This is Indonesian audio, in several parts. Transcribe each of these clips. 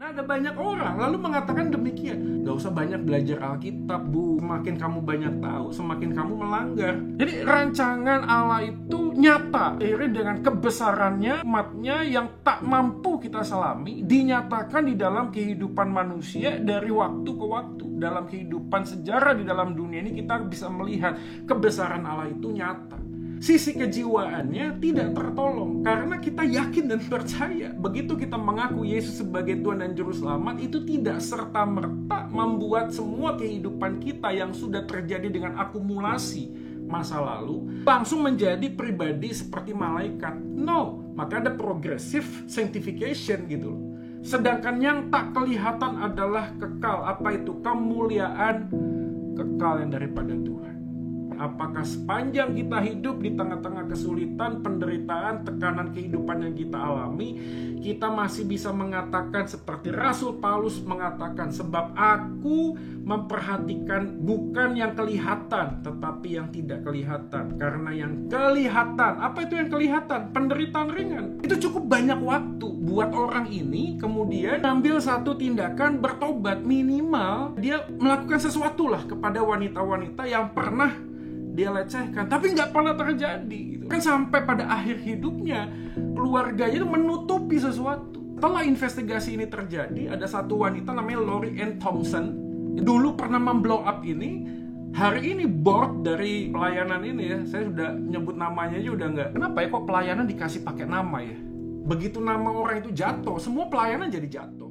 Ada banyak orang lalu mengatakan demikian. Gak usah banyak belajar Alkitab, Bu. Semakin kamu banyak tahu, semakin kamu melanggar. Jadi rancangan Allah itu nyata. Akhirnya dengan kebesarannya, umatnya yang tak mampu kita selami, dinyatakan di dalam kehidupan manusia dari waktu ke waktu. Dalam kehidupan sejarah di dalam dunia ini kita bisa melihat kebesaran Allah itu nyata. Sisi kejiwaannya tidak tertolong karena kita yakin dan percaya begitu kita mengaku Yesus sebagai Tuhan dan Juru Selamat, itu tidak serta-merta membuat semua kehidupan kita yang sudah terjadi dengan akumulasi masa lalu langsung menjadi pribadi seperti malaikat. No, maka ada progressive sanctification gitu loh. Sedangkan yang tak kelihatan adalah kekal. Apa itu? Kemuliaan kekal yang daripada Tuhan. Apakah sepanjang kita hidup di tengah-tengah kesulitan, penderitaan, tekanan kehidupan yang kita alami, kita masih bisa mengatakan seperti Rasul Paulus mengatakan, sebab aku memperhatikan bukan yang kelihatan, tetapi yang tidak kelihatan. Karena yang kelihatan, apa itu yang kelihatan? Penderitaan ringan. Itu cukup banyak waktu buat orang ini kemudian ambil satu tindakan bertobat. Minimal dia melakukan sesuatu lah kepada wanita-wanita yang pernah dia lecehkan, tapi nggak pernah terjadi gitu. Kan sampai pada akhir hidupnya keluarganya itu menutupi sesuatu. Setelah investigasi ini terjadi, ada satu wanita namanya Lori Ann Thompson, dulu pernah memblow up ini. Hari ini board dari pelayanan ini ya, saya sudah nyebut namanya aja udah nggak. Kenapa ya kok pelayanan dikasih pakai nama ya? Begitu nama orang itu jatuh, semua pelayanan jadi jatuh.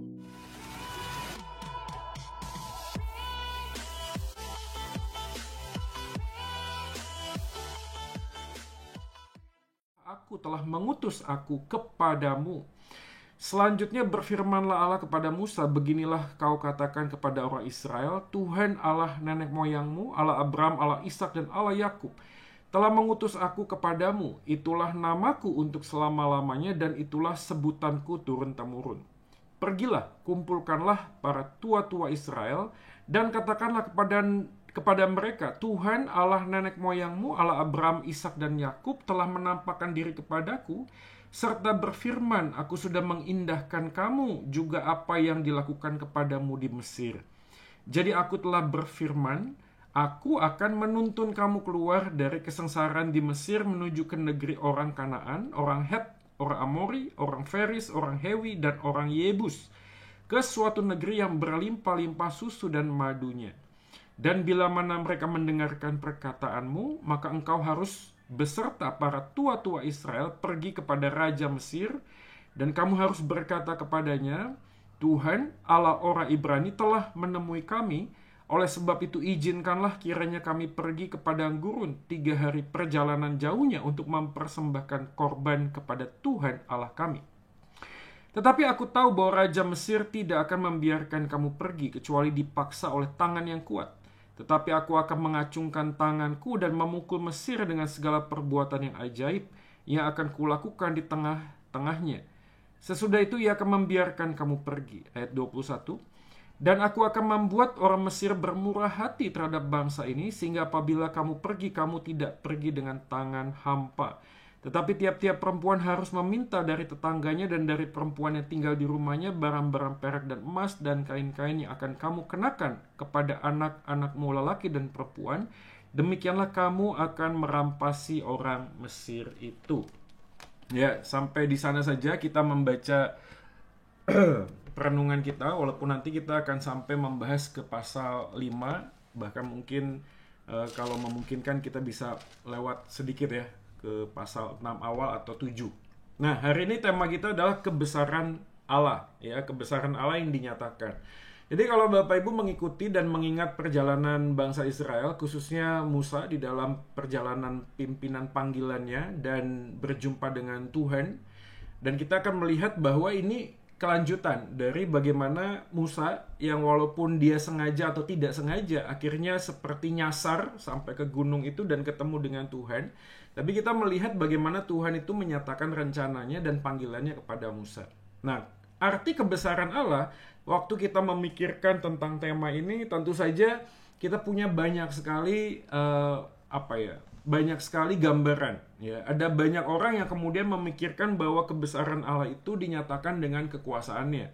Aku telah mengutus aku kepadamu. Selanjutnya berfirmanlah Allah kepada Musa, beginilah kau katakan kepada orang Israel, Tuhan Allah nenek moyangmu, Allah Abraham, Allah Ishak dan Allah Yakub telah mengutus aku kepadamu. Itulah namaku untuk selama-lamanya dan itulah sebutanku turun-temurun. Pergilah, kumpulkanlah para tua-tua Israel dan katakanlah kepada mereka, Tuhan Allah nenek moyangmu, Allah Abraham, Ishak dan Yakub telah menampakkan diri kepadaku, serta berfirman, aku sudah mengindahkan kamu juga apa yang dilakukan kepadamu di Mesir. Jadi aku telah berfirman, aku akan menuntun kamu keluar dari kesengsaraan di Mesir menuju ke negeri orang Kanaan, orang Het, orang Amori, orang Feris, orang Hewi, dan orang Yebus, ke suatu negeri yang berlimpah-limpah susu dan madunya. Dan bila mana mereka mendengarkan perkataanmu, maka engkau harus beserta para tua-tua Israel pergi kepada Raja Mesir, dan kamu harus berkata kepadanya, Tuhan, Allah orang Ibrani telah menemui kami, oleh sebab itu izinkanlah kiranya kami pergi ke padang gurun 3 hari perjalanan jauhnya untuk mempersembahkan korban kepada Tuhan Allah kami. Tetapi aku tahu bahwa Raja Mesir tidak akan membiarkan kamu pergi kecuali dipaksa oleh tangan yang kuat. Tetapi aku akan mengacungkan tanganku dan memukul Mesir dengan segala perbuatan yang ajaib yang akan kulakukan di tengah-tengahnya. Sesudah itu ia akan membiarkan kamu pergi. Ayat 21. Dan aku akan membuat orang Mesir bermurah hati terhadap bangsa ini, sehingga apabila kamu pergi, kamu tidak pergi dengan tangan hampa. Tetapi tiap-tiap perempuan harus meminta dari tetangganya dan dari perempuan yang tinggal di rumahnya barang-barang perak dan emas dan kain-kain yang akan kamu kenakan kepada anak-anakmu lelaki dan perempuan. Demikianlah kamu akan merampasi orang Mesir itu. Ya, sampai di sana saja kita membaca perenungan kita, walaupun nanti kita akan sampai membahas ke pasal 5, bahkan mungkin kalau memungkinkan kita bisa lewat sedikit ya ke pasal 6 awal atau 7. Nah, hari ini tema kita adalah kebesaran Allah, ya, kebesaran Allah yang dinyatakan. Jadi kalau Bapak Ibu mengikuti dan mengingat perjalanan bangsa Israel, khususnya Musa di dalam perjalanan pimpinan panggilannya dan berjumpa dengan Tuhan, dan kita akan melihat bahwa ini kelanjutan dari bagaimana Musa yang walaupun dia sengaja atau tidak sengaja akhirnya seperti nyasar sampai ke gunung itu dan ketemu dengan Tuhan. Tapi kita melihat bagaimana Tuhan itu menyatakan rencananya dan panggilannya kepada Musa. Nah, arti kebesaran Allah, waktu kita memikirkan tentang tema ini, tentu saja kita punya banyak sekali banyak sekali gambaran. Ya, ada banyak orang yang kemudian memikirkan bahwa kebesaran Allah itu dinyatakan dengan kekuasaannya.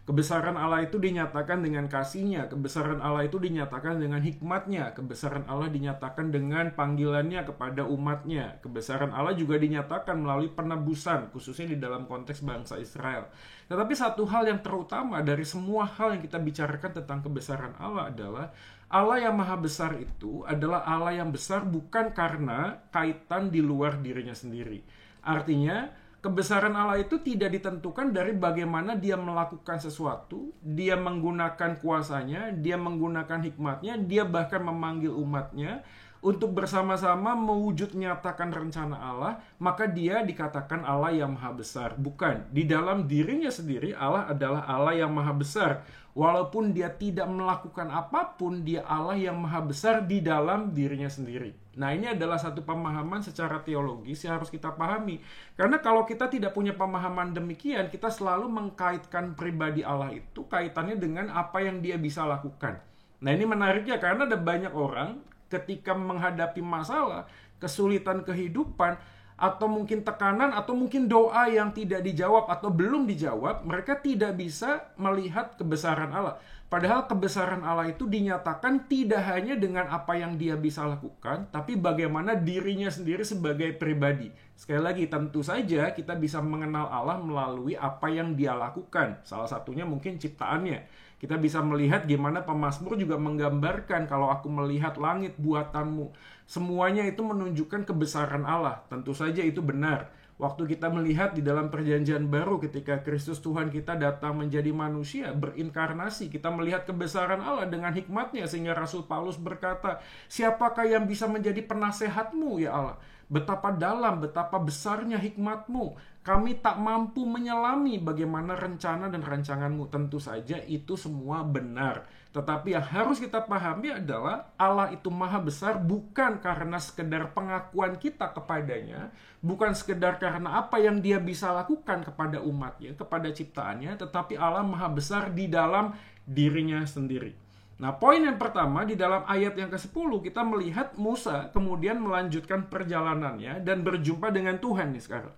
Kebesaran Allah itu dinyatakan dengan kasih-Nya, kebesaran Allah itu dinyatakan dengan hikmat-Nya, kebesaran Allah dinyatakan dengan panggilannya kepada umat-Nya. Kebesaran Allah juga dinyatakan melalui penebusan, khususnya di dalam konteks bangsa Israel. Tetapi satu hal yang terutama dari semua hal yang kita bicarakan tentang kebesaran Allah adalah Allah yang maha besar itu adalah Allah yang besar bukan karena kaitan di luar dirinya sendiri. Artinya, kebesaran Allah itu tidak ditentukan dari bagaimana dia melakukan sesuatu, dia menggunakan kuasanya, dia menggunakan hikmatnya, dia bahkan memanggil umatnya untuk bersama-sama mewujud nyatakan rencana Allah, maka dia dikatakan Allah yang maha besar. Bukan, di dalam dirinya sendiri Allah adalah Allah yang maha besar. Walaupun dia tidak melakukan apapun, dia Allah yang maha besar di dalam dirinya sendiri. Nah, ini adalah satu pemahaman secara teologis yang harus kita pahami. Karena kalau kita tidak punya pemahaman demikian, kita selalu mengkaitkan pribadi Allah itu kaitannya dengan apa yang dia bisa lakukan. Nah, ini menariknya karena ada banyak orang ketika menghadapi masalah, kesulitan kehidupan, atau mungkin tekanan, atau mungkin doa yang tidak dijawab atau belum dijawab, mereka tidak bisa melihat kebesaran Allah. Padahal kebesaran Allah itu dinyatakan tidak hanya dengan apa yang dia bisa lakukan, tapi bagaimana dirinya sendiri sebagai pribadi. Sekali lagi, tentu saja kita bisa mengenal Allah melalui apa yang dia lakukan. Salah satunya mungkin ciptaannya. Kita bisa melihat gimana pemazmur juga menggambarkan kalau aku melihat langit buatanmu. Semuanya itu menunjukkan kebesaran Allah. Tentu saja itu benar. Waktu kita melihat di dalam perjanjian baru ketika Kristus Tuhan kita datang menjadi manusia, berinkarnasi, kita melihat kebesaran Allah dengan hikmatnya. Sehingga Rasul Paulus berkata, siapakah yang bisa menjadi penasehatmu ya Allah? Betapa dalam, betapa besarnya hikmatmu. Kami tak mampu menyelami bagaimana rencana dan rancanganmu. Tentu saja itu semua benar. Tetapi yang harus kita pahami adalah Allah itu maha besar bukan karena sekedar pengakuan kita kepadanya, bukan sekedar karena apa yang dia bisa lakukan kepada umatnya, kepada ciptaannya, tetapi Allah maha besar di dalam dirinya sendiri. Nah, poin yang pertama di dalam ayat yang ke-10 kita melihat Musa kemudian melanjutkan perjalanannya dan berjumpa dengan Tuhan nih sekarang.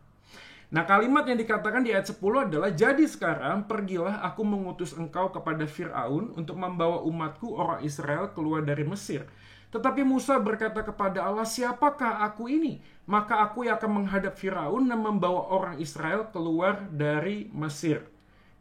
Nah, kalimat yang dikatakan di ayat 10 adalah, jadi sekarang pergilah aku mengutus engkau kepada Fir'aun untuk membawa umatku orang Israel keluar dari Mesir. Tetapi Musa berkata kepada Allah, siapakah aku ini? Maka aku yang akan menghadap Fir'aun dan membawa orang Israel keluar dari Mesir.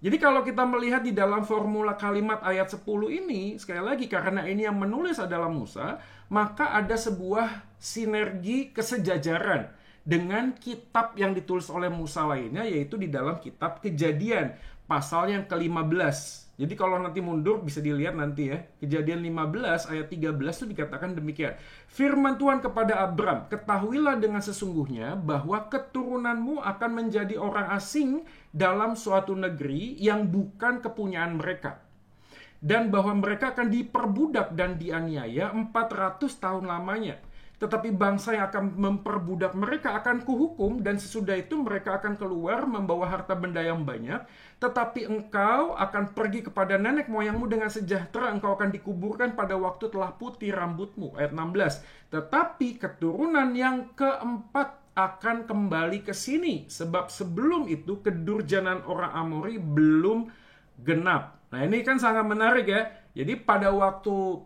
Jadi kalau kita melihat di dalam formula kalimat ayat 10 ini, sekali lagi karena ini yang menulis adalah Musa, maka ada sebuah sinergi kesejajaran dengan kitab yang ditulis oleh Musa lainnya, yaitu di dalam kitab Kejadian, pasal yang ke-15. Jadi kalau nanti mundur bisa dilihat nanti ya. Kejadian 15 ayat 13 itu dikatakan demikian. Firman Tuhan kepada Abram, ketahuilah dengan sesungguhnya bahwa keturunanmu akan menjadi orang asing dalam suatu negeri yang bukan kepunyaan mereka. Dan bahwa mereka akan diperbudak dan dianiaya 400 tahun lamanya. Tetapi bangsa yang akan memperbudak mereka akan kuhukum, dan sesudah itu mereka akan keluar membawa harta benda yang banyak. Tetapi engkau akan pergi kepada nenek moyangmu dengan sejahtera, engkau akan dikuburkan pada waktu telah putih rambutmu. Ayat 16. Tetapi keturunan yang keempat akan kembali ke sini, sebab sebelum itu kedurjanan orang Amori belum genap. Nah, ini kan sangat menarik ya. Jadi pada waktu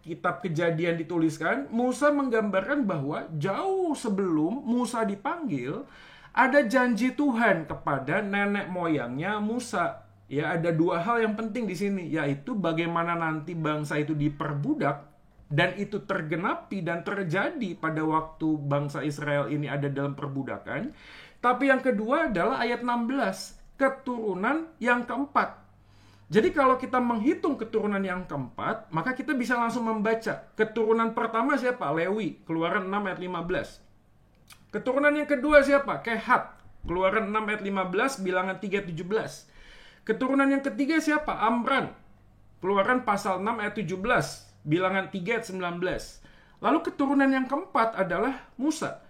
kitab Kejadian dituliskan, Musa menggambarkan bahwa jauh sebelum Musa dipanggil, ada janji Tuhan kepada nenek moyangnya Musa. Ya, ada dua hal yang penting di sini, yaitu bagaimana nanti bangsa itu diperbudak, dan itu tergenapi dan terjadi pada waktu bangsa Israel ini ada dalam perbudakan. Tapi yang kedua adalah ayat 16, keturunan yang keempat. Jadi kalau kita menghitung keturunan yang keempat, maka kita bisa langsung membaca. Keturunan pertama siapa? Lewi, Keluaran 6 ayat 15. Keturunan yang kedua siapa? Kehat, Keluaran 6 ayat 15, bilangan 3 17. Keturunan yang ketiga siapa? Amran, Keluaran pasal 6 ayat 17, bilangan 3 ayat 19. Lalu keturunan yang keempat adalah Musa.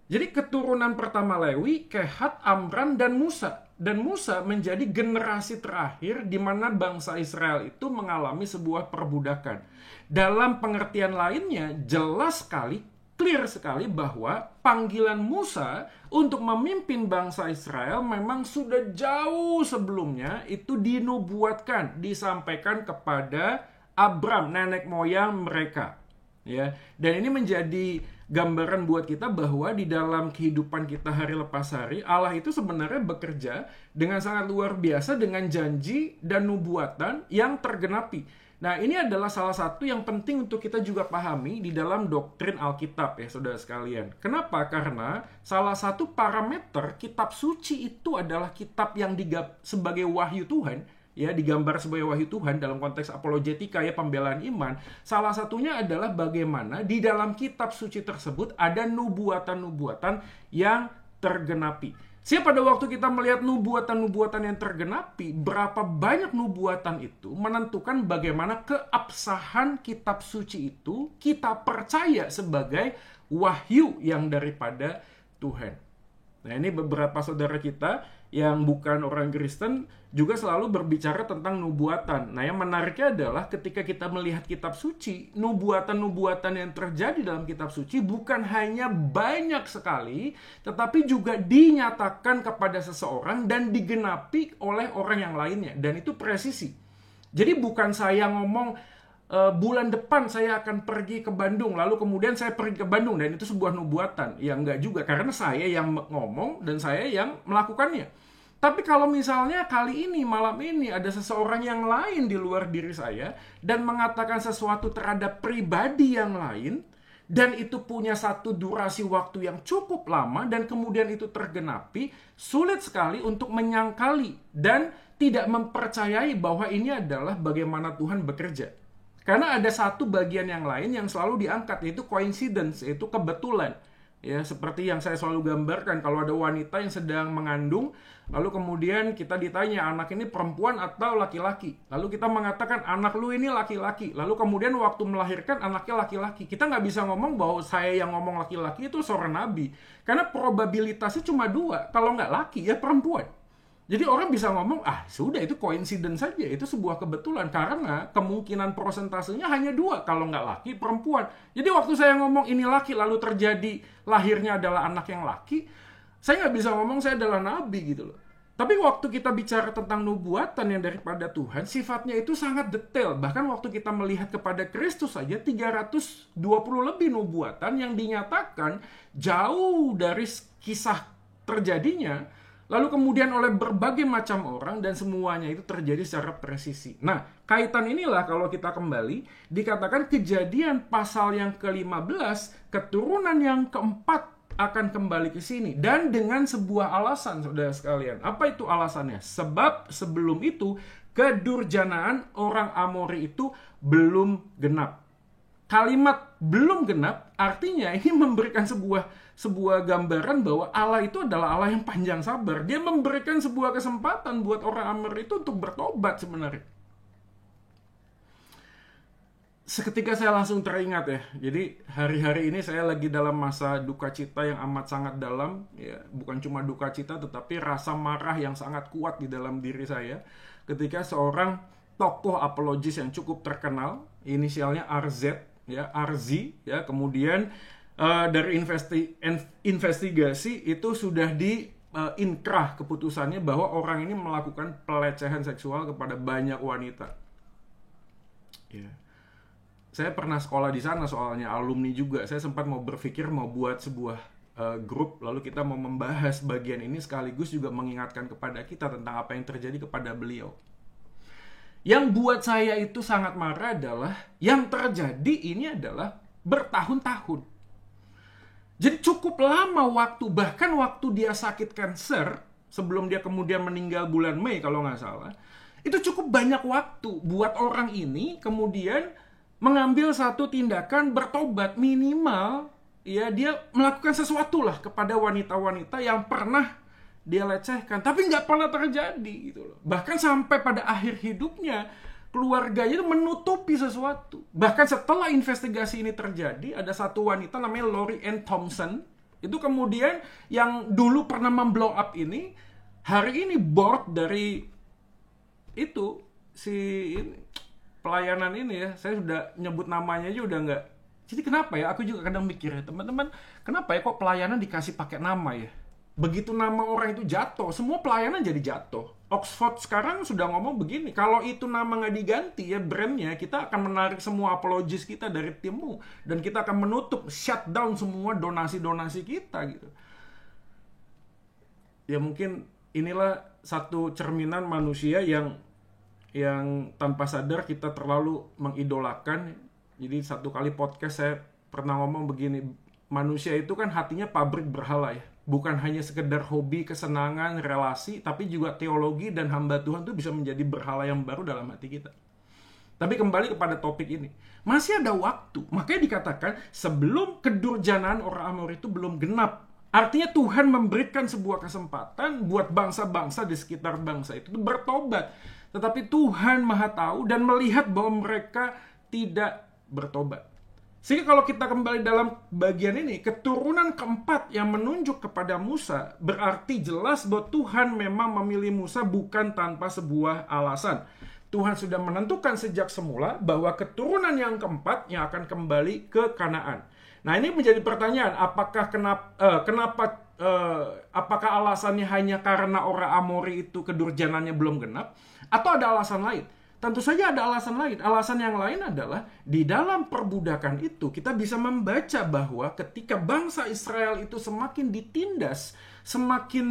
Jadi keturunan pertama Lewi, Kehat, Amran, dan Musa. Dan Musa menjadi generasi terakhir di mana bangsa Israel itu mengalami sebuah perbudakan. Dalam pengertian lainnya, jelas sekali, clear sekali bahwa panggilan Musa untuk memimpin bangsa Israel memang sudah jauh sebelumnya itu dinubuatkan, disampaikan kepada Abram, nenek moyang mereka. Ya, dan ini menjadi gambaran buat kita bahwa di dalam kehidupan kita hari lepas hari, Allah itu sebenarnya bekerja dengan sangat luar biasa dengan janji dan nubuatan yang tergenapi. Nah, ini adalah salah satu yang penting untuk kita juga pahami di dalam doktrin Alkitab ya, saudara sekalian. Kenapa? Karena salah satu parameter kitab suci itu adalah kitab yang sebagai wahyu Tuhan, ya, digambar sebagai wahyu Tuhan dalam konteks apologetika ya, pembelaan iman. Salah satunya adalah bagaimana di dalam kitab suci tersebut ada nubuatan-nubuatan yang tergenapi. Sehingga pada waktu kita melihat nubuatan-nubuatan yang tergenapi, berapa banyak nubuatan itu menentukan bagaimana keabsahan kitab suci itu kita percaya sebagai wahyu yang daripada Tuhan. Nah, ini beberapa saudara kita yang bukan orang Kristen juga selalu berbicara tentang nubuatan. Nah, yang menariknya adalah ketika kita melihat kitab suci, nubuatan-nubuatan yang terjadi dalam kitab suci bukan hanya banyak sekali, tetapi juga dinyatakan kepada seseorang dan digenapi oleh orang yang lainnya. Dan itu presisi. Jadi bukan saya ngomong bulan depan saya akan pergi ke Bandung, lalu kemudian saya pergi ke Bandung, dan itu sebuah nubuatan. Ya enggak juga, karena saya yang ngomong dan saya yang melakukannya. Tapi kalau misalnya kali ini, malam ini, ada seseorang yang lain di luar diri saya dan mengatakan sesuatu terhadap pribadi yang lain, dan itu punya satu durasi waktu yang cukup lama, dan kemudian itu tergenapi, sulit sekali untuk menyangkali dan tidak mempercayai bahwa ini adalah bagaimana Tuhan bekerja. Karena ada satu bagian yang lain yang selalu diangkat, yaitu coincidence, yaitu kebetulan. Ya, seperti yang saya selalu gambarkan, kalau ada wanita yang sedang mengandung, lalu kemudian kita ditanya, anak ini perempuan atau laki-laki? Lalu kita mengatakan, anak lu ini laki-laki. Lalu kemudian waktu melahirkan, anaknya laki-laki. Kita nggak bisa ngomong bahwa saya yang ngomong laki-laki itu seorang nabi. Karena probabilitasnya cuma 2, kalau nggak laki, ya perempuan. Jadi orang bisa ngomong, sudah itu coincidence saja, itu sebuah kebetulan. Karena kemungkinan prosentasenya hanya 2, kalau nggak laki, perempuan. Jadi waktu saya ngomong ini laki, lalu terjadi lahirnya adalah anak yang laki, saya nggak bisa ngomong saya adalah nabi gitu loh. Tapi waktu kita bicara tentang nubuatan yang daripada Tuhan, sifatnya itu sangat detail. Bahkan waktu kita melihat kepada Kristus saja, 320 lebih nubuatan yang dinyatakan jauh dari kisah terjadinya, lalu kemudian oleh berbagai macam orang, dan semuanya itu terjadi secara presisi. Nah, kaitan inilah kalau kita kembali, dikatakan Kejadian pasal yang ke-15, keturunan yang keempat akan kembali ke sini. Dan dengan sebuah alasan, saudara sekalian. Apa itu alasannya? Sebab sebelum itu, kedurjanaan orang Amori itu belum genap. Kalimat belum genap artinya ini memberikan sebuah gambaran bahwa Allah itu adalah Allah yang panjang sabar. Dia memberikan sebuah kesempatan buat orang Amori itu untuk bertobat sebenarnya. Seketika saya langsung teringat ya. Jadi hari-hari ini saya lagi dalam masa duka cita yang amat sangat dalam. Ya, bukan cuma duka cita tetapi rasa marah yang sangat kuat di dalam diri saya. Ketika seorang tokoh apologis yang cukup terkenal, inisialnya RZ, ya, RZ, ya, kemudian dari investigasi itu sudah inkrah keputusannya bahwa orang ini melakukan pelecehan seksual kepada banyak wanita. Ya. Saya pernah sekolah di sana soalnya, alumni juga. Saya sempat mau berpikir mau buat sebuah grup, lalu kita mau membahas bagian ini sekaligus juga mengingatkan kepada kita tentang apa yang terjadi kepada beliau. Yang buat saya itu sangat marah adalah yang terjadi ini adalah bertahun-tahun. Jadi cukup lama waktu, bahkan waktu dia sakit kanker, sebelum dia kemudian meninggal bulan Mei kalau nggak salah, itu cukup banyak waktu buat orang ini kemudian mengambil satu tindakan bertobat, minimal ya dia melakukan sesuatu lah kepada wanita-wanita yang pernah dia lecehkan, tapi nggak pernah terjadi gitu loh. Bahkan sampai pada akhir hidupnya keluarganya itu menutupi sesuatu. Bahkan setelah investigasi ini terjadi, ada satu wanita namanya Lori Ann Thompson, itu kemudian yang dulu pernah memblow up ini, hari ini board dari itu si pelayanan ini ya, saya sudah nyebut namanya aja udah nggak Jadi kenapa ya? Aku juga kadang mikir ya, teman-teman, kenapa ya kok pelayanan dikasih pakai nama ya? Begitu nama orang itu jatuh, semua pelayanan jadi jatuh. Oxford sekarang sudah ngomong begini, kalau itu nama nggak diganti ya brandnya, kita akan menarik semua apologis kita dari timmu. Dan kita akan menutup, shutdown semua donasi-donasi kita gitu. Ya mungkin inilah satu cerminan manusia yang tanpa sadar kita terlalu mengidolakan. Jadi satu kali podcast saya pernah ngomong begini, manusia itu kan hatinya pabrik berhala ya. Bukan hanya sekedar hobi, kesenangan, relasi, tapi juga teologi dan hamba Tuhan itu bisa menjadi berhala yang baru dalam hati kita. Tapi kembali kepada topik ini, masih ada waktu. Makanya dikatakan sebelum kedurjanaan orang Amori itu belum genap. Artinya Tuhan memberikan sebuah kesempatan buat bangsa-bangsa di sekitar bangsa itu bertobat. Tetapi Tuhan Maha Tahu dan melihat bahwa mereka tidak bertobat. Sehingga kalau kita kembali dalam bagian ini, keturunan keempat yang menunjuk kepada Musa berarti jelas bahwa Tuhan memang memilih Musa bukan tanpa sebuah alasan. Tuhan sudah menentukan sejak semula bahwa keturunan yang keempat yang akan kembali ke Kanaan. Nah, ini menjadi pertanyaan, apakah alasannya hanya karena orang Amori itu kedurjanannya belum genap, atau ada alasan lain? Tentu saja ada alasan lain. Alasan yang lain adalah di dalam perbudakan itu kita bisa membaca bahwa ketika bangsa Israel itu semakin ditindas, semakin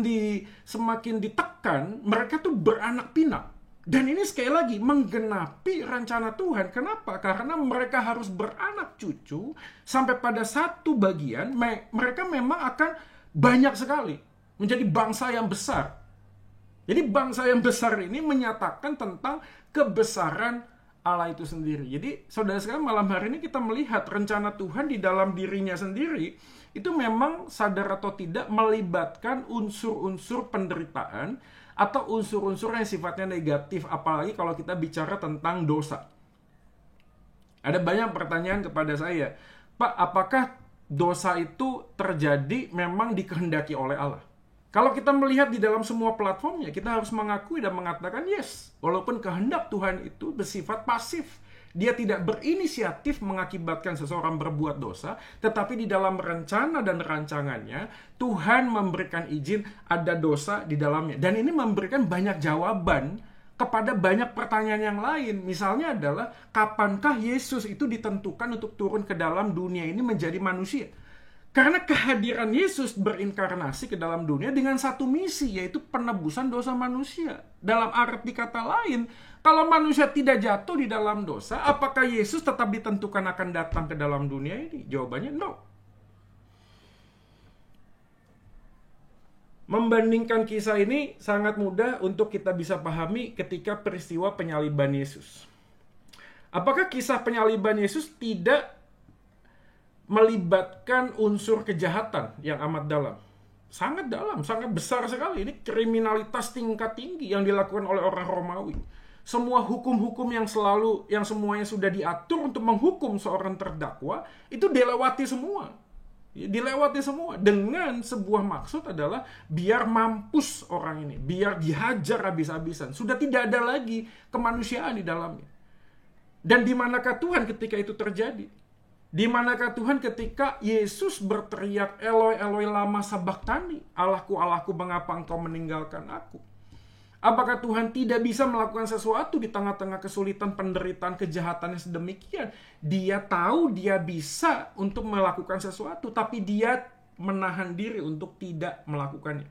ditekan, mereka tuh beranak pinak. Dan ini sekali lagi menggenapi rencana Tuhan. Kenapa? Karena mereka harus beranak cucu sampai pada satu bagian mereka memang akan banyak sekali menjadi bangsa yang besar. Jadi bangsa yang besar ini menyatakan tentang kebesaran Allah itu sendiri. Jadi saudara sekalian, malam hari ini kita melihat rencana Tuhan di dalam dirinya sendiri itu memang sadar atau tidak melibatkan unsur-unsur penderitaan atau unsur-unsur yang sifatnya negatif, apalagi kalau kita bicara tentang dosa. Ada banyak pertanyaan kepada saya, Pak, apakah dosa itu terjadi memang dikehendaki oleh Allah? Kalau kita melihat di dalam semua platformnya, kita harus mengakui dan mengatakan yes. Walaupun kehendak Tuhan itu bersifat pasif. Dia tidak berinisiatif mengakibatkan seseorang berbuat dosa, tetapi di dalam rencana dan rancangannya, Tuhan memberikan izin ada dosa di dalamnya. Dan ini memberikan banyak jawaban kepada banyak pertanyaan yang lain. Misalnya adalah, kapankah Yesus itu ditentukan untuk turun ke dalam dunia ini menjadi manusia? Karena kehadiran Yesus berinkarnasi ke dalam dunia dengan satu misi, yaitu penebusan dosa manusia. Dalam arti kata lain, kalau manusia tidak jatuh di dalam dosa, apakah Yesus tetap ditentukan akan datang ke dalam dunia ini? Jawabannya no. Membandingkan kisah ini sangat mudah untuk kita bisa pahami ketika peristiwa penyaliban Yesus. Apakah kisah penyaliban Yesus tidak melibatkan unsur kejahatan yang amat dalam? Sangat dalam, sangat besar sekali. Ini kriminalitas tingkat tinggi yang dilakukan oleh orang Romawi. Semua hukum-hukum yang semuanya sudah diatur untuk menghukum seorang terdakwa, itu dilewati semua. Dilewati semua dengan sebuah maksud adalah biar mampus orang ini, biar dihajar habis-habisan. Sudah tidak ada lagi kemanusiaan di dalamnya. Dan di manakah Tuhan ketika itu terjadi? Di manakah Tuhan ketika Yesus berteriak, Eloi, Eloi, lama sabachthani, Allahku, Allahku, mengapa engkau meninggalkan aku? Apakah Tuhan tidak bisa melakukan sesuatu di tengah-tengah kesulitan, penderitaan, kejahatan yang sedemikian? Dia tahu dia bisa untuk melakukan sesuatu, tapi dia menahan diri untuk tidak melakukannya.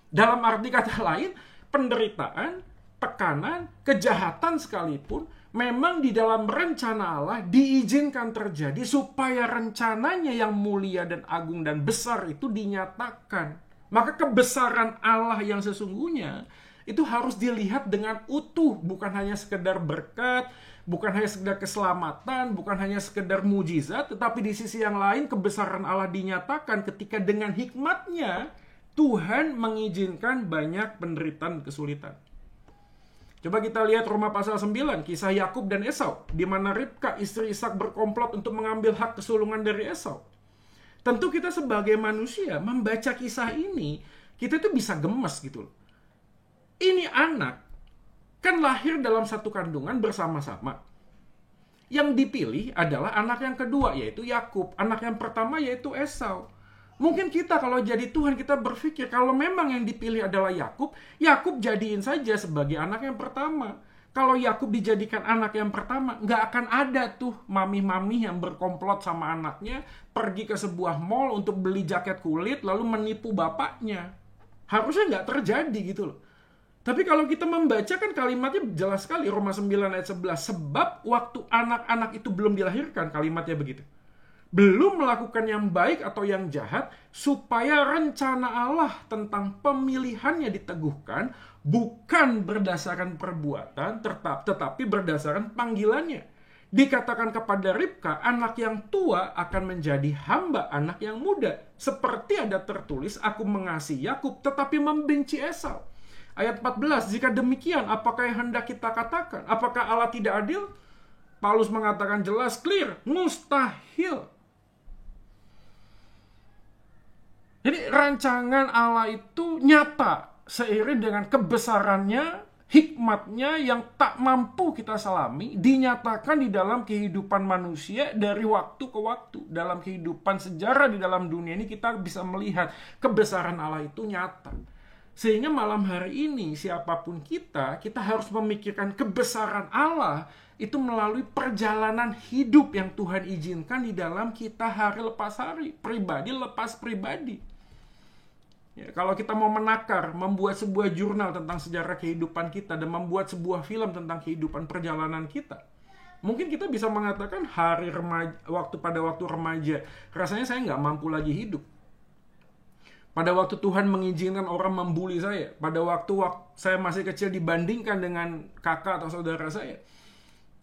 Dalam arti kata lain, penderitaan, tekanan, kejahatan sekalipun memang di dalam rencana Allah diizinkan terjadi supaya rencananya yang mulia dan agung dan besar itu dinyatakan. Maka kebesaran Allah yang sesungguhnya itu harus dilihat dengan utuh, bukan hanya sekedar berkat, bukan hanya sekedar keselamatan, bukan hanya sekedar mujizat, tetapi di sisi yang lain kebesaran Allah dinyatakan ketika dengan hikmatnya Tuhan mengizinkan banyak penderitaan dan kesulitan. Coba kita lihat Roma pasal 9, kisah Yakub dan Esau, di mana Ribka istri Ishak berkomplot untuk mengambil hak kesulungan dari Esau. Tentu kita sebagai manusia membaca kisah ini, kita tuh bisa gemes gitu loh. Ini anak kan lahir dalam satu kandungan bersama-sama. Yang dipilih adalah anak yang kedua, yaitu Yakub. Anak yang pertama yaitu Esau. Mungkin kita kalau jadi Tuhan, kita berpikir kalau memang yang dipilih adalah Yakub, Yakub jadiin saja sebagai anak yang pertama. Kalau Yakub dijadikan anak yang pertama, nggak akan ada tuh mami-mami yang berkomplot sama anaknya, pergi ke sebuah mall untuk beli jaket kulit, lalu menipu bapaknya. Harusnya nggak terjadi gitu loh. Tapi kalau kita membaca kan kalimatnya jelas sekali, Roma 9 ayat 11. Sebab waktu anak-anak itu belum dilahirkan, kalimatnya begitu. Belum melakukan yang baik atau yang jahat, supaya rencana Allah tentang pemilihannya diteguhkan, bukan berdasarkan perbuatan, tetapi berdasarkan panggilannya. Dikatakan kepada Ribka, anak yang tua akan menjadi hamba anak yang muda. Seperti ada tertulis, aku mengasihi Yakub, tetapi membenci Esau. Ayat 14, jika demikian, apakah yang hendak kita katakan? Apakah Allah tidak adil? Paulus mengatakan jelas, clear, mustahil. Jadi rancangan Allah itu nyata, seiring dengan kebesarannya, hikmatnya yang tak mampu kita selami, dinyatakan di dalam kehidupan manusia dari waktu ke waktu. Dalam kehidupan sejarah di dalam dunia ini kita bisa melihat kebesaran Allah itu nyata. Sehingga malam hari ini siapapun kita harus memikirkan kebesaran Allah itu melalui perjalanan hidup yang Tuhan izinkan di dalam kita hari lepas hari, pribadi lepas pribadi. Ya, kalau kita mau menakar, membuat sebuah jurnal tentang sejarah kehidupan kita dan membuat sebuah film tentang kehidupan perjalanan kita, mungkin kita bisa mengatakan pada waktu remaja, rasanya saya nggak mampu lagi hidup. Pada waktu Tuhan mengizinkan orang membuli saya, pada waktu saya masih kecil dibandingkan dengan kakak atau saudara saya,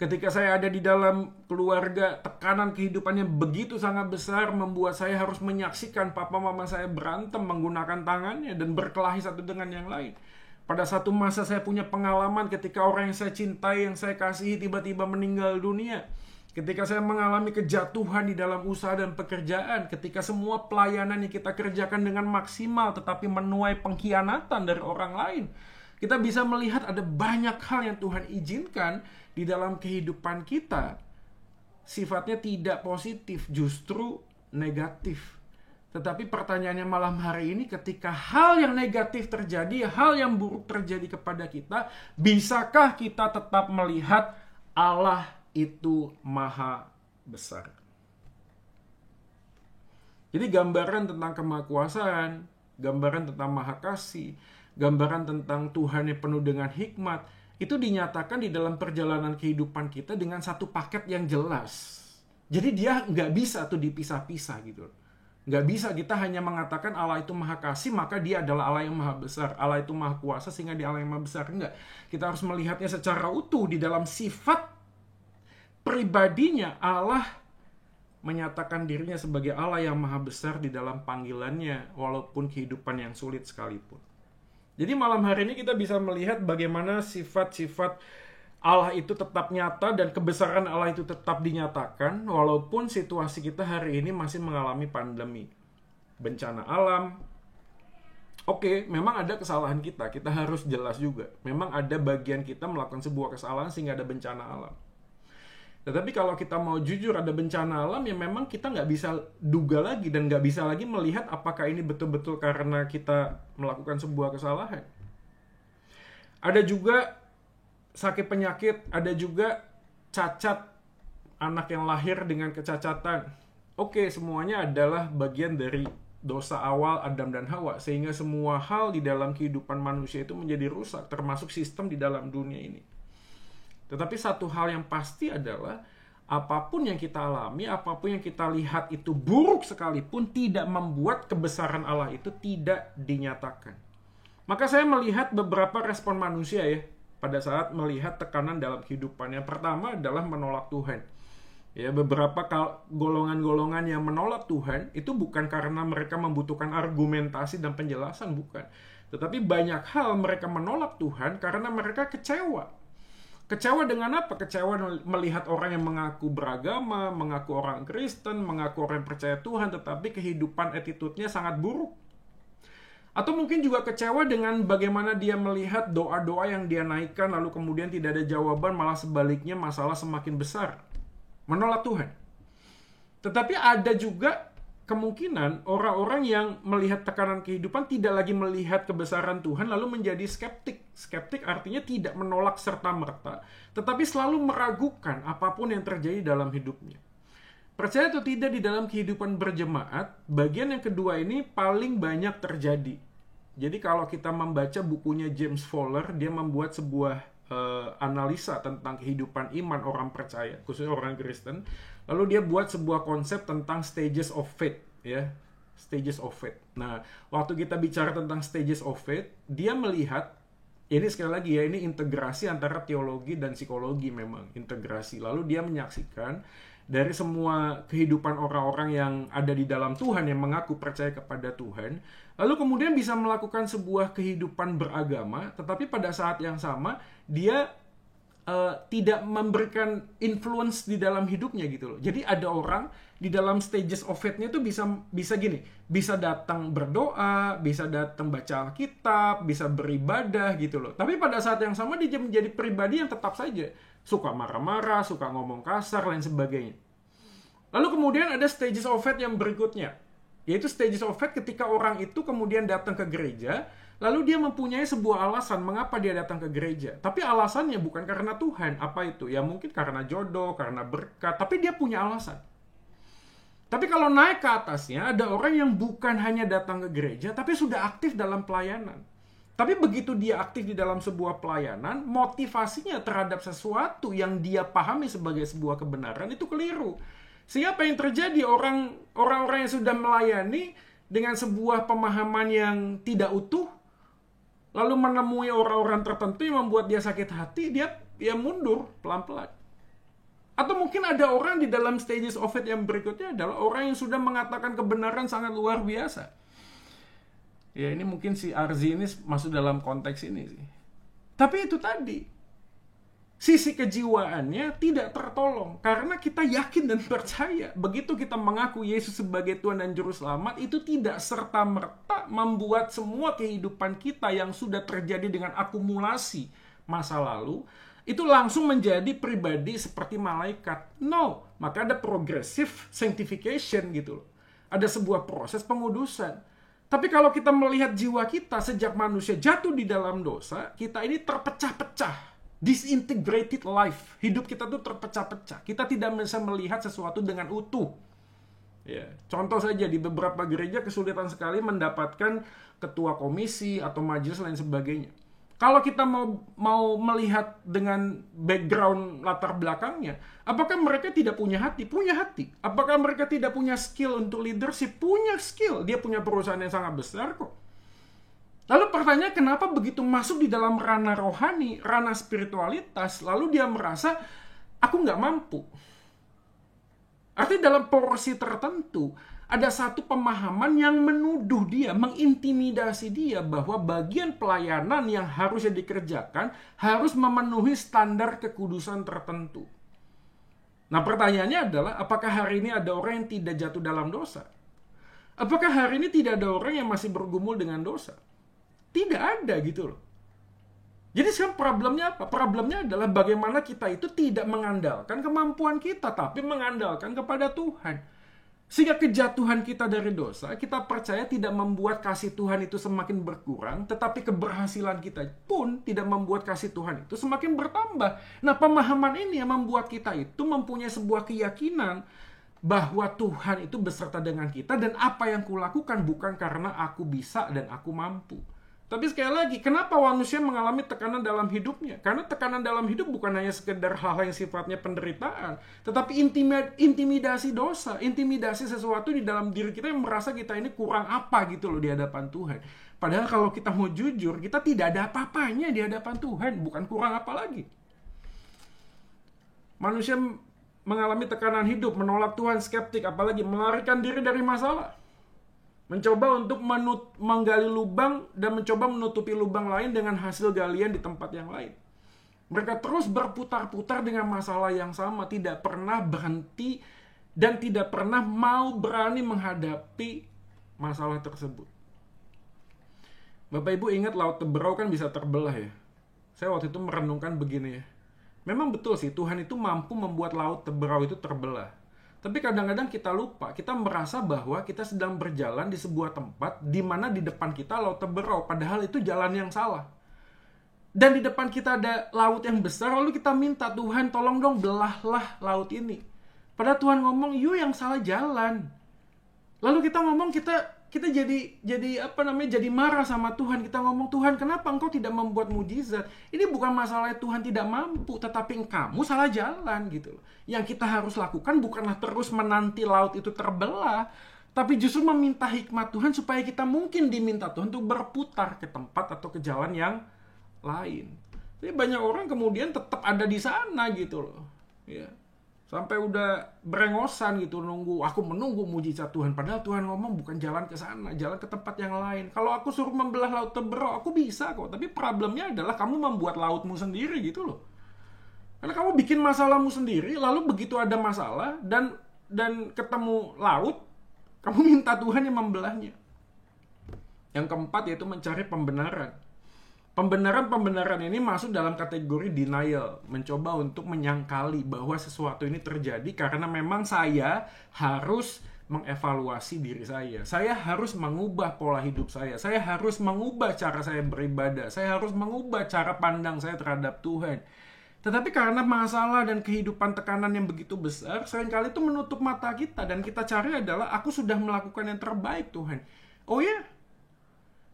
ketika saya ada di dalam keluarga, tekanan kehidupannya begitu sangat besar, membuat saya harus menyaksikan papa mama saya berantem menggunakan tangannya dan berkelahi satu dengan yang lain. Pada satu masa saya punya pengalaman ketika orang yang saya cintai, yang saya kasihi tiba-tiba meninggal dunia. Ketika saya mengalami kejatuhan di dalam usaha dan pekerjaan, ketika semua pelayanan yang kita kerjakan dengan maksimal tetapi menuai pengkhianatan dari orang lain, kita bisa melihat ada banyak hal yang Tuhan izinkan di dalam kehidupan kita. Sifatnya tidak positif, justru negatif. Tetapi pertanyaannya malam hari ini, ketika hal yang negatif terjadi, hal yang buruk terjadi kepada kita, bisakah kita tetap melihat Allah itu maha besar? Jadi gambaran tentang kemahakuasaan, gambaran tentang maha kasih, gambaran tentang Tuhan yang penuh dengan hikmat, itu dinyatakan di dalam perjalanan kehidupan kita dengan satu paket yang jelas. Jadi dia nggak bisa tuh dipisah-pisah gitu. Nggak bisa kita hanya mengatakan Allah itu maha kasih, maka dia adalah Allah yang maha besar. Allah itu maha kuasa sehingga dia Allah yang maha besar. Enggak. Kita harus melihatnya secara utuh di dalam sifat pribadinya. Allah menyatakan dirinya sebagai Allah yang maha besar di dalam panggilannya, walaupun kehidupan yang sulit sekalipun. Jadi malam hari ini kita bisa melihat bagaimana sifat-sifat Allah itu tetap nyata dan kebesaran Allah itu tetap dinyatakan, walaupun situasi kita hari ini masih mengalami pandemi, bencana alam. Oke, memang ada kesalahan kita harus jelas juga. Memang ada bagian kita melakukan sebuah kesalahan sehingga ada bencana alam. Tetapi kalau kita mau jujur, ada bencana alam yang memang kita nggak bisa duga lagi dan nggak bisa lagi melihat apakah ini betul-betul karena kita melakukan sebuah kesalahan. Ada juga sakit penyakit, ada juga cacat, anak yang lahir dengan kecacatan. Oke, semuanya adalah bagian dari dosa awal Adam dan Hawa, sehingga semua hal di dalam kehidupan manusia itu menjadi rusak, termasuk sistem di dalam dunia ini. Tetapi satu hal yang pasti adalah apapun yang kita alami, apapun yang kita lihat itu buruk sekalipun, tidak membuat kebesaran Allah itu tidak dinyatakan. Maka saya melihat beberapa respon manusia ya pada saat melihat tekanan dalam kehidupan. Yang pertama adalah menolak Tuhan. Ya, beberapa golongan-golongan yang menolak Tuhan itu bukan karena mereka membutuhkan argumentasi dan penjelasan, bukan. Tetapi banyak hal mereka menolak Tuhan karena mereka kecewa. Kecewa dengan apa? Kecewa melihat orang yang mengaku beragama, mengaku orang Kristen, mengaku orang yang percaya Tuhan, tetapi kehidupan attitude-nya sangat buruk. Atau mungkin juga kecewa dengan bagaimana dia melihat doa-doa yang dia naikkan, lalu kemudian tidak ada jawaban, malah sebaliknya masalah semakin besar. menolak Tuhan. Tetapi ada juga kemungkinan orang-orang yang melihat tekanan kehidupan tidak lagi melihat kebesaran Tuhan lalu menjadi skeptik. Skeptik artinya tidak menolak serta-merta, tetapi selalu meragukan apapun yang terjadi dalam hidupnya. Percaya atau tidak, di dalam kehidupan berjemaat, bagian yang kedua ini paling banyak terjadi. Jadi kalau kita membaca bukunya James Fowler, dia membuat sebuah analisa tentang kehidupan iman orang percaya, khususnya orang Kristen. Lalu dia buat sebuah konsep tentang stages of faith, ya, stages of faith. Nah, waktu kita bicara tentang stages of faith, dia melihat, ini sekali lagi ya, ini integrasi antara teologi dan psikologi, memang integrasi. Lalu dia menyaksikan dari semua kehidupan orang-orang yang ada di dalam Tuhan, yang mengaku percaya kepada Tuhan, lalu kemudian bisa melakukan sebuah kehidupan beragama, tetapi pada saat yang sama dia tidak memberikan influence di dalam hidupnya gitu loh. Jadi ada orang di dalam stages of faith-nya tuh bisa gini, bisa datang berdoa, bisa datang baca Alkitab, bisa beribadah gitu loh. Tapi pada saat yang sama dia menjadi pribadi yang tetap saja suka marah-marah, suka ngomong kasar, lain sebagainya. Lalu kemudian ada stages of faith yang berikutnya, yaitu stages of faith ketika orang itu kemudian datang ke gereja, lalu dia mempunyai sebuah alasan mengapa dia datang ke gereja. Tapi alasannya bukan karena Tuhan. Apa itu? Ya mungkin karena jodoh, karena berkat. Tapi dia punya alasan. Tapi kalau naik ke atasnya, ada orang yang bukan hanya datang ke gereja, tapi sudah aktif dalam pelayanan. Tapi begitu dia aktif di dalam sebuah pelayanan, motivasinya terhadap sesuatu yang dia pahami sebagai sebuah kebenaran itu keliru. Siapa yang terjadi? Orang-orang yang sudah melayani dengan sebuah pemahaman yang tidak utuh, lalu menemui orang-orang tertentu yang membuat dia sakit hati, dia mundur pelan-pelan. Atau mungkin ada orang di dalam stages of faith yang berikutnya adalah orang yang sudah mengatakan kebenaran sangat luar biasa. Ya ini mungkin si Arzi ini masuk dalam konteks ini sih. Tapi itu tadi, sisi kejiwaannya tidak tertolong karena kita yakin dan percaya begitu kita mengaku Yesus sebagai Tuhan dan Juru Selamat, itu tidak serta-merta membuat semua kehidupan kita yang sudah terjadi dengan akumulasi masa lalu itu langsung menjadi pribadi seperti malaikat. No, maka ada progressive sanctification gitu loh. Ada sebuah proses pengudusan. Tapi kalau kita melihat jiwa kita sejak manusia jatuh di dalam dosa, kita ini terpecah-pecah. Disintegrated life. Hidup kita tuh terpecah-pecah. Kita tidak bisa melihat sesuatu dengan utuh. Ya, contoh saja di beberapa gereja kesulitan sekali mendapatkan ketua komisi atau majelis lain sebagainya. Kalau kita mau melihat dengan background latar belakangnya, apakah mereka tidak punya hati? Punya hati. Apakah mereka tidak punya skill untuk leadership? Punya skill. Dia punya perusahaan yang sangat besar kok. Lalu pertanyaan, kenapa begitu masuk di dalam ranah rohani, ranah spiritualitas, lalu dia merasa, aku nggak mampu. Artinya dalam porsi tertentu, ada satu pemahaman yang menuduh dia, mengintimidasi dia bahwa bagian pelayanan yang harusnya dikerjakan harus memenuhi standar kekudusan tertentu. Nah pertanyaannya adalah, apakah hari ini ada orang yang tidak jatuh dalam dosa? Apakah hari ini tidak ada orang yang masih bergumul dengan dosa? Tidak ada gitu loh. Jadi sekarang problemnya apa? Problemnya adalah bagaimana kita itu tidak mengandalkan kemampuan kita, tapi mengandalkan kepada Tuhan. Sehingga kejatuhan kita dari dosa, kita percaya tidak membuat kasih Tuhan itu semakin berkurang, tetapi keberhasilan kita pun tidak membuat kasih Tuhan itu semakin bertambah. Nah, pemahaman ini yang membuat kita itu mempunyai sebuah keyakinan bahwa Tuhan itu beserta dengan kita dan apa yang kulakukan bukan karena aku bisa dan aku mampu. Tapi sekali lagi, kenapa manusia mengalami tekanan dalam hidupnya? Karena tekanan dalam hidup bukan hanya sekedar hal-hal yang sifatnya penderitaan, tetapi intimidasi dosa, intimidasi sesuatu di dalam diri kita yang merasa kita ini kurang apa gitu loh di hadapan Tuhan. Padahal kalau kita mau jujur, kita tidak ada apa-apanya di hadapan Tuhan, bukan kurang apa lagi. Manusia mengalami tekanan hidup, menolak Tuhan, skeptik, apalagi melarikan diri dari masalah. Mencoba untuk menggali lubang dan mencoba menutupi lubang lain dengan hasil galian di tempat yang lain. Mereka terus berputar-putar dengan masalah yang sama, tidak pernah berhenti dan tidak pernah mau berani menghadapi masalah tersebut. Bapak Ibu ingat Laut Teberau kan bisa terbelah ya. Saya waktu itu merenungkan begini ya. Memang betul sih, Tuhan itu mampu membuat laut Teberau itu terbelah. Tapi kadang-kadang kita lupa, kita merasa bahwa kita sedang berjalan di sebuah tempat di mana di depan kita laut Teberau, padahal itu jalan yang salah. Dan di depan kita ada laut yang besar, lalu kita minta, Tuhan tolong dong belahlah laut ini. Padahal Tuhan ngomong, you yang salah jalan. Lalu kita ngomong, kita jadi marah sama Tuhan. Kita ngomong, Tuhan kenapa engkau tidak membuat mujizat? Ini bukan masalah Tuhan tidak mampu, tetapi kamu salah jalan gitu loh. Yang kita harus lakukan bukanlah terus menanti laut itu terbelah, tapi justru meminta hikmat Tuhan supaya kita mungkin diminta Tuhan untuk berputar ke tempat atau ke jalan yang lain. Jadi banyak orang kemudian tetap ada di sana gitu loh. Ya. Sampai udah berengosan gitu aku menunggu mujizat Tuhan. Padahal Tuhan ngomong bukan jalan ke sana, jalan ke tempat yang lain. Kalau aku suruh membelah laut Teberau, aku bisa kok. Tapi problemnya adalah kamu membuat lautmu sendiri gitu loh. Karena kamu bikin masalahmu sendiri, lalu begitu ada masalah dan ketemu laut, kamu minta Tuhan yang membelahnya. Yang keempat yaitu mencari pembenaran. Pembenaran ini masuk dalam kategori denial, mencoba untuk menyangkali bahwa sesuatu ini terjadi karena memang saya harus mengevaluasi diri saya. Saya harus mengubah pola hidup saya. Saya harus mengubah cara saya beribadah. Saya harus mengubah cara pandang saya terhadap Tuhan. Tetapi karena masalah dan kehidupan tekanan yang begitu besar, seringkali itu menutup mata kita dan kita cari adalah aku sudah melakukan yang terbaik Tuhan. Oh ya?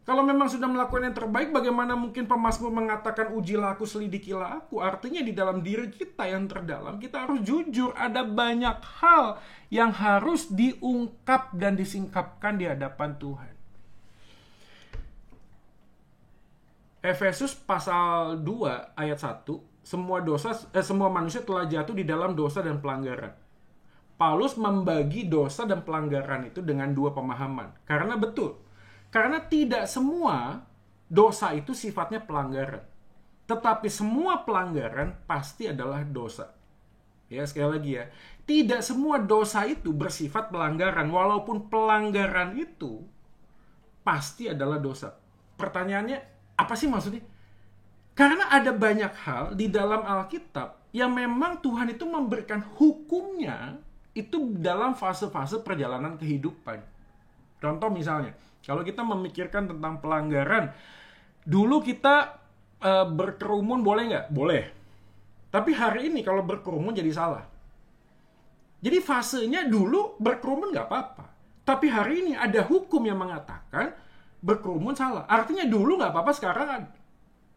Kalau memang sudah melakukan yang terbaik, bagaimana mungkin pemazmur mengatakan ujilah aku, selidikilah aku? Artinya di dalam diri kita yang terdalam, kita harus jujur. Ada banyak hal yang harus diungkap dan disingkapkan di hadapan Tuhan. Efesus pasal 2 ayat 1, semua manusia telah jatuh di dalam dosa dan pelanggaran. Paulus membagi dosa dan pelanggaran itu dengan dua pemahaman. Karena tidak semua dosa itu sifatnya pelanggaran. Tetapi semua pelanggaran pasti adalah dosa. Ya, sekali lagi ya. Tidak semua dosa itu bersifat pelanggaran. Walaupun pelanggaran itu pasti adalah dosa. Pertanyaannya, apa sih maksudnya? Karena ada banyak hal di dalam Alkitab yang memang Tuhan itu memberikan hukumnya itu dalam fase-fase perjalanan kehidupan. Contoh misalnya, kalau kita memikirkan tentang pelanggaran, dulu kita berkerumun boleh nggak? Boleh. Tapi hari ini kalau berkerumun jadi salah. Jadi fasenya dulu berkerumun nggak apa-apa. Tapi hari ini ada hukum yang mengatakan berkerumun salah. Artinya dulu nggak apa-apa, sekarang ada.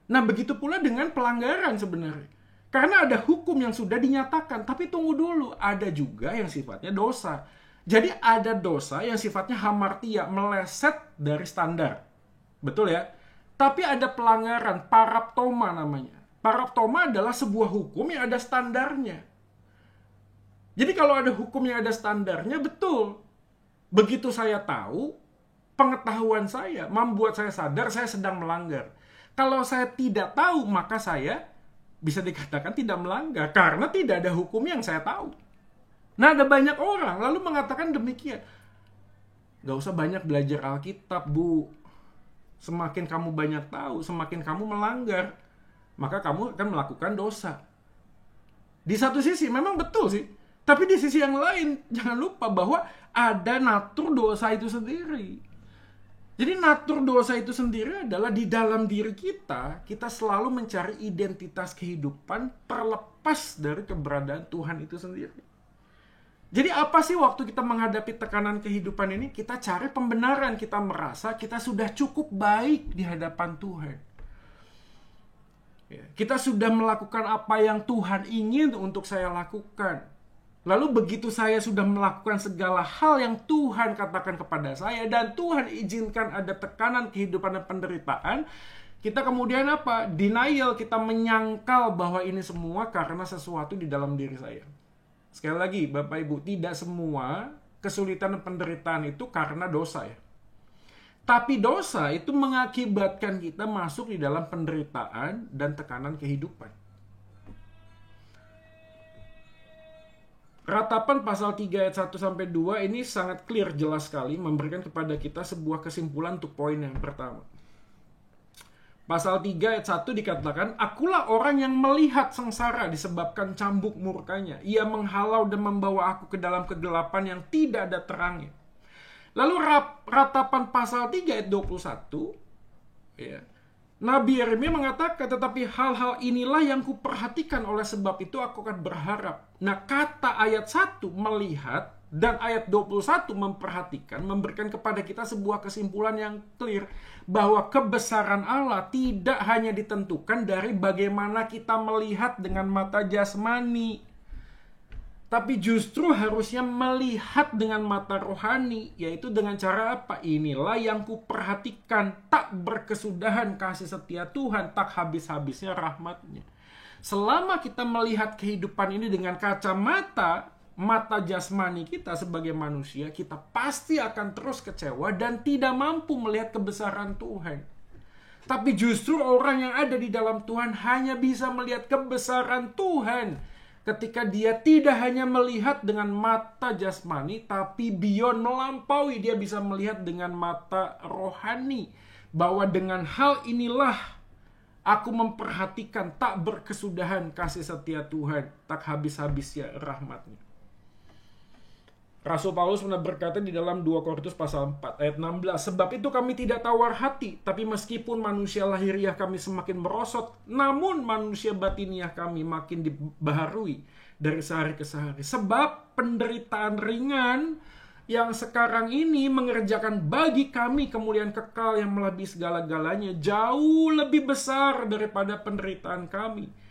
Nah begitu pula dengan pelanggaran sebenarnya. Karena ada hukum yang sudah dinyatakan. Tapi tunggu dulu, ada juga yang sifatnya dosa. Jadi ada dosa yang sifatnya hamartia, meleset dari standar. Betul ya? Tapi ada pelanggaran, paraptoma namanya. Paraptoma adalah sebuah hukum yang ada standarnya. Jadi kalau ada hukum yang ada standarnya, betul. Begitu saya tahu, pengetahuan saya membuat saya sadar saya sedang melanggar. Kalau saya tidak tahu, maka saya bisa dikatakan tidak melanggar. Karena tidak ada hukum yang saya tahu. Nah, ada banyak orang lalu mengatakan demikian. Gak usah banyak belajar Alkitab, Bu. Semakin kamu banyak tahu, semakin kamu melanggar, maka kamu akan melakukan dosa. Di satu sisi memang betul sih. Tapi di sisi yang lain, jangan lupa bahwa ada natur dosa itu sendiri. Jadi natur dosa itu sendiri adalah di dalam diri kita selalu mencari identitas kehidupan terlepas dari keberadaan Tuhan itu sendiri. Jadi apa sih waktu kita menghadapi tekanan kehidupan ini? Kita cari pembenaran, kita merasa kita sudah cukup baik di hadapan Tuhan. Kita sudah melakukan apa yang Tuhan ingin untuk saya lakukan. Lalu begitu saya sudah melakukan segala hal yang Tuhan katakan kepada saya dan Tuhan izinkan ada tekanan kehidupan dan penderitaan, kita kemudian apa? Denial, kita menyangkal bahwa ini semua karena sesuatu di dalam diri saya. Sekali lagi, Bapak Ibu, tidak semua kesulitan dan penderitaan itu karena dosa ya. Tapi dosa itu mengakibatkan kita masuk di dalam penderitaan dan tekanan kehidupan. Ratapan pasal 3 ayat 1-2 ini sangat clear, jelas sekali, memberikan kepada kita sebuah kesimpulan untuk poin yang pertama. Pasal 3 ayat 1 dikatakan, akulah orang yang melihat sengsara disebabkan cambuk murkanya. Ia menghalau dan membawa aku ke dalam kegelapan yang tidak ada terangnya. Lalu ratapan pasal 3 ayat 21, ya, Nabi Yeremia mengatakan, tetapi hal-hal inilah yang kuperhatikan, oleh sebab itu aku akan berharap. Nah, kata ayat 1 melihat dan ayat 21 memperhatikan, memberikan kepada kita sebuah kesimpulan yang clear bahwa kebesaran Allah tidak hanya ditentukan dari bagaimana kita melihat dengan mata jasmani, tapi justru harusnya melihat dengan mata rohani, yaitu dengan cara apa? Inilah yang kuperhatikan, tak berkesudahan kasih setia Tuhan, tak habis-habisnya rahmatnya. Selama kita melihat kehidupan ini dengan kacamata mata jasmani kita sebagai manusia, kita pasti akan terus kecewa dan tidak mampu melihat kebesaran Tuhan. Tapi justru orang yang ada di dalam Tuhan hanya bisa melihat kebesaran Tuhan ketika dia tidak hanya melihat dengan mata jasmani, tapi beyond, melampaui, dia bisa melihat dengan mata rohani. Bahwa dengan hal inilah aku memperhatikan, tak berkesudahan kasih setia Tuhan, tak habis-habisnya rahmatnya. Rasul Paulus pernah berkata di dalam 2 Korintus pasal 4 ayat 16, sebab itu kami tidak tawar hati, tapi meskipun manusia lahiriah kami semakin merosot, namun manusia batiniah kami makin dibaharui dari sehari ke sehari. Sebab penderitaan ringan yang sekarang ini mengerjakan bagi kami kemuliaan kekal yang melebihi segala-galanya, jauh lebih besar daripada penderitaan kami.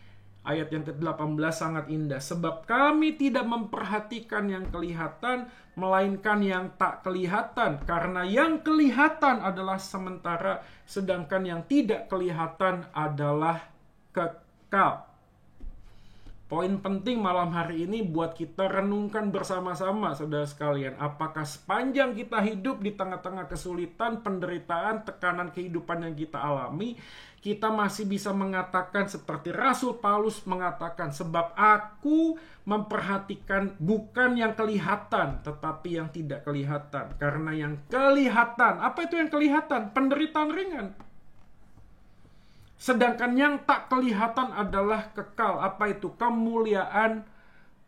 Ayat yang ke-18 sangat indah. Sebab kami tidak memperhatikan yang kelihatan, melainkan yang tak kelihatan. Karena yang kelihatan adalah sementara, sedangkan yang tidak kelihatan adalah kekal. Poin penting malam hari ini buat kita renungkan bersama-sama, saudara sekalian. Apakah sepanjang kita hidup di tengah-tengah kesulitan, penderitaan, tekanan kehidupan yang kita alami, kita masih bisa mengatakan seperti Rasul Paulus mengatakan, sebab aku memperhatikan bukan yang kelihatan, tetapi yang tidak kelihatan. Karena yang kelihatan, apa itu yang kelihatan? Penderitaan ringan. Sedangkan yang tak kelihatan adalah kekal. Apa itu? Kemuliaan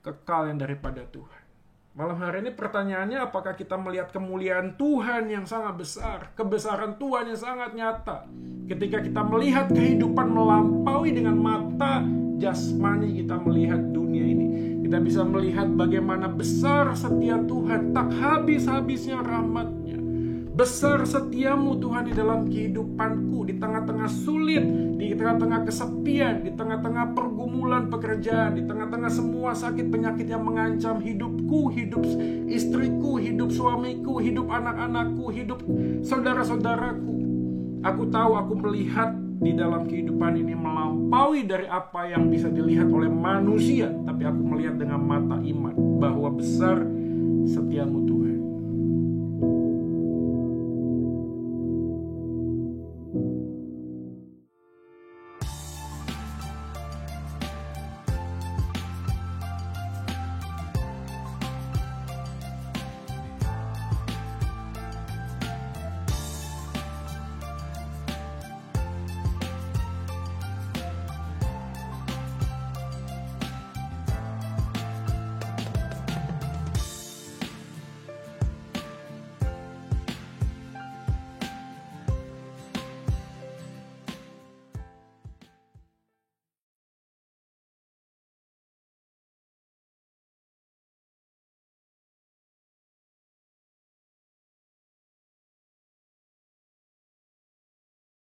kekal yang daripada Tuhan. Malam hari ini pertanyaannya, apakah kita melihat kemuliaan Tuhan yang sangat besar, kebesaran Tuhan yang sangat nyata, ketika kita melihat kehidupan melampaui dengan mata jasmani kita melihat dunia ini. Kita bisa melihat bagaimana besar setia Tuhan, tak habis-habisnya rahmatnya. Besar setiamu Tuhan di dalam kehidupanku, di tengah-tengah sulit, di tengah-tengah kesepian, di tengah-tengah pergumulan pekerjaan, di tengah-tengah semua sakit penyakit yang mengancam hidupku, hidup istriku, hidup suamiku, hidup anak-anakku, hidup saudara-saudaraku. Aku tahu, aku melihat di dalam kehidupan ini melampaui dari apa yang bisa dilihat oleh manusia, tapi aku melihat dengan mata iman bahwa besar setiamu Tuhan.